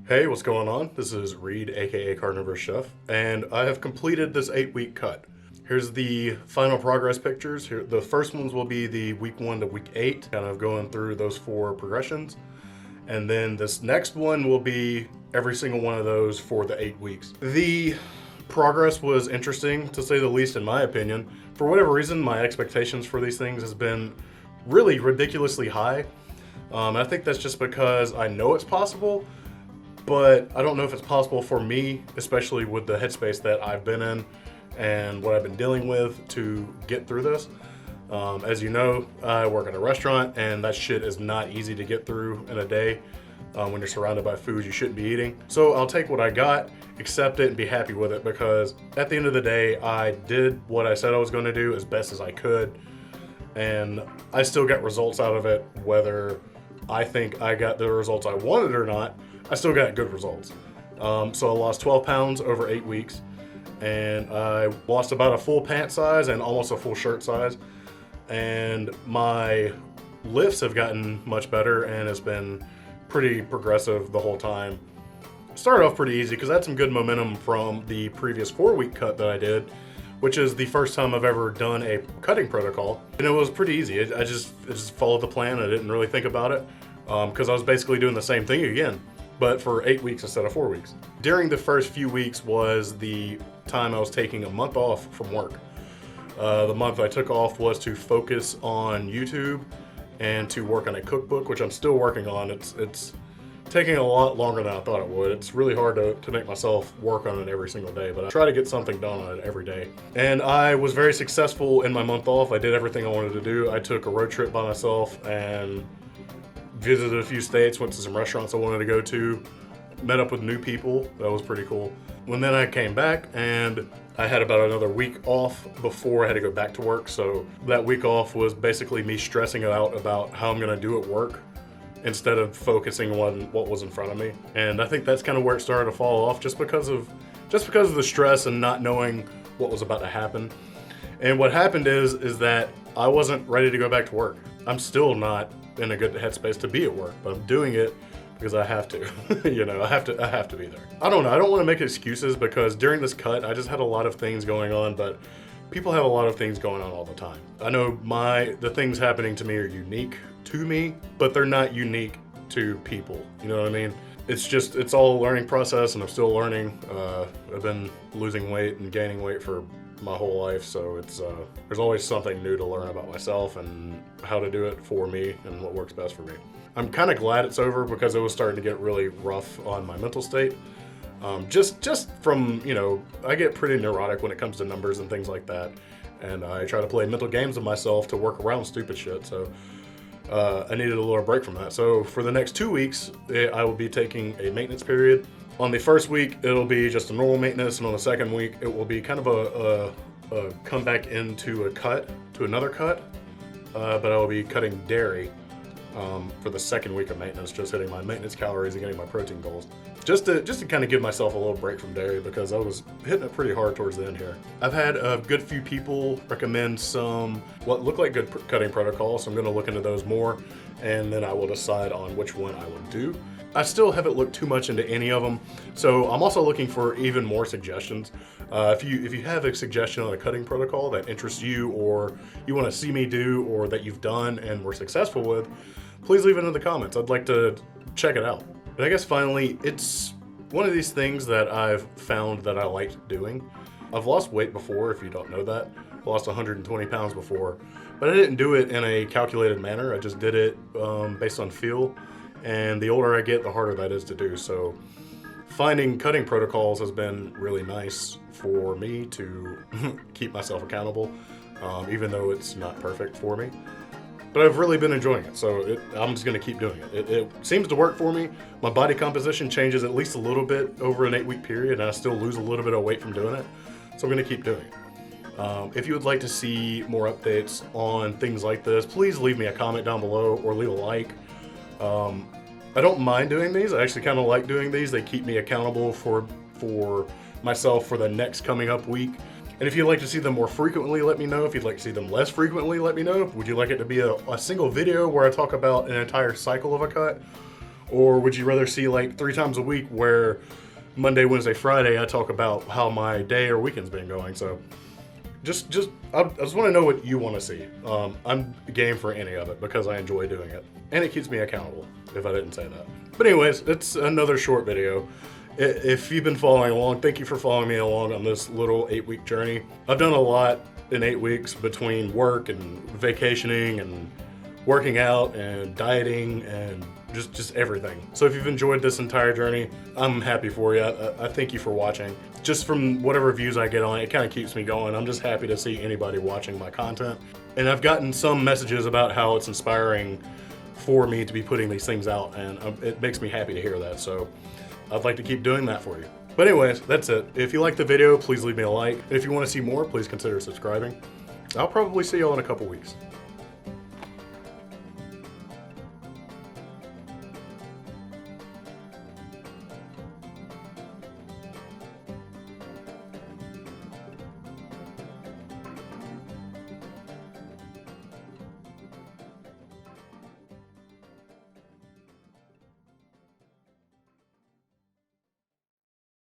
Hey, what's going on? This is Reed, aka Carnivore Chef, and I have completed this 8-week cut. Here's the final progress pictures. Here, the first ones will be the week 1 to week 8, kind of going through those 4 progressions. And then this next one will be every single one of those for the 8 weeks. The progress was interesting, to say the least, in my opinion. For whatever reason, my expectations for these things has been really ridiculously high. And I think that's just because I know it's possible, but I don't know if it's possible for me, especially with the headspace that I've been in and what I've been dealing with to get through this. As you know, I work in a restaurant, and that shit is not easy to get through in a day when you're surrounded by foods you shouldn't be eating. So I'll take what I got, accept it, and be happy with it, because at the end of the day, I did what I said I was going to do as best as I could, and I still got results out of it. Whether I think I got the results I wanted or not, I still got good results. So I lost 12 pounds over 8 weeks, and I lost about a full pant size and almost a full shirt size. And my lifts have gotten much better, and it's been pretty progressive the whole time. Started off pretty easy because I had some good momentum from the previous 4-week cut that I did, which is the first time I've ever done a cutting protocol. And it was pretty easy. I just followed the plan. I didn't really think about it because I was basically doing the same thing again, but for 8 weeks instead of 4 weeks. During the first few weeks was the time I was taking a month off from work. The month I took off was to focus on YouTube and to work on a cookbook, which I'm still working on. It's taking a lot longer than I thought it would. It's really hard to make myself work on it every single day, but I try to get something done on it every day. And I was very successful in my month off. I did everything I wanted to do. I took a road trip by myself and visited a few states, went to some restaurants I wanted to go to, met up with new people. That was pretty cool. When then I came back, and I had about another week off before I had to go back to work. So that week off was basically me stressing out about how I'm gonna do at work instead of focusing on what was in front of me. And I think that's kind of where it started to fall off, just because of the stress and not knowing what was about to happen. And what happened is that I wasn't ready to go back to work. I'm still not in a good headspace to be at work, but I'm doing it because I have to. I have to be there. I don't know. I don't want to make excuses, because during this cut, I just had a lot of things going on, but people have a lot of things going on all the time. I know the things happening to me are unique to me, but they're not unique to people. You know what I mean? It's all a learning process, and I'm still learning. I've been losing weight and gaining weight for my whole life, so there's always something new to learn about myself and how to do it for me and what works best for me. I'm kind of glad it's over, because it was starting to get really rough on my mental state. Just from, I get pretty neurotic when it comes to numbers and things like that, and I try to play mental games with myself to work around stupid shit, so I needed a little break from that. So for the next 2 weeks, I will be taking a maintenance period. On the first week, it'll be just a normal maintenance, and on the second week, it will be kind of a come back into another cut, but I will be cutting dairy for the second week of maintenance, just hitting my maintenance calories and getting my protein goals. Just to kind of give myself a little break from dairy, because I was hitting it pretty hard towards the end here. I've had a good few people recommend some what look like good cutting protocols, so I'm going to look into those more, and then I will decide on which one I will do. I still haven't looked too much into any of them, so I'm also looking for even more suggestions. If you have a suggestion on a cutting protocol that interests you, or you want to see me do, or that you've done and were successful with, please leave it in the comments. I'd like to check it out. And I guess finally, it's one of these things that I've found that I liked doing. I've lost weight before, if you don't know that. I lost 120 pounds before, but I didn't do it in a calculated manner. I just did it based on feel. And the older I get, the harder that is to do. So finding cutting protocols has been really nice for me to keep myself accountable, even though it's not perfect for me. But I've really been enjoying it, so I'm just going to keep doing it. It seems to work for me. My body composition changes at least a little bit over an 8-week period, and I still lose a little bit of weight from doing it. So I'm going to keep doing it. If you would like to see more updates on things like this, please leave me a comment down below or leave a like. I don't mind doing these. I actually kind of like doing these. They keep me accountable for myself for the next coming up week. And if you'd like to see them more frequently, let me know. If you'd like to see them less frequently, let me know. Would you like it to be a single video where I talk about an entire cycle of a cut? Or would you rather see like 3 times a week where Monday, Wednesday, Friday I talk about how my day or weekend's been going? So I just want to know what you want to see. I'm game for any of it because I enjoy doing it. And it keeps me accountable, if I didn't say that. But anyways, it's another short video. If you've been following along, thank you for following me along on this little 8-week journey. I've done a lot in 8 weeks between work and vacationing and working out and dieting and just everything. So if you've enjoyed this entire journey, I'm happy for you. I thank you for watching. Just from whatever views I get on it, it kind of keeps me going. I'm just happy to see anybody watching my content. And I've gotten some messages about how it's inspiring for me to be putting these things out, and it makes me happy to hear that. So I'd like to keep doing that for you. But anyways, that's it. If you like the video, please leave me a like. And if you want to see more, please consider subscribing. I'll probably see y'all in a couple weeks.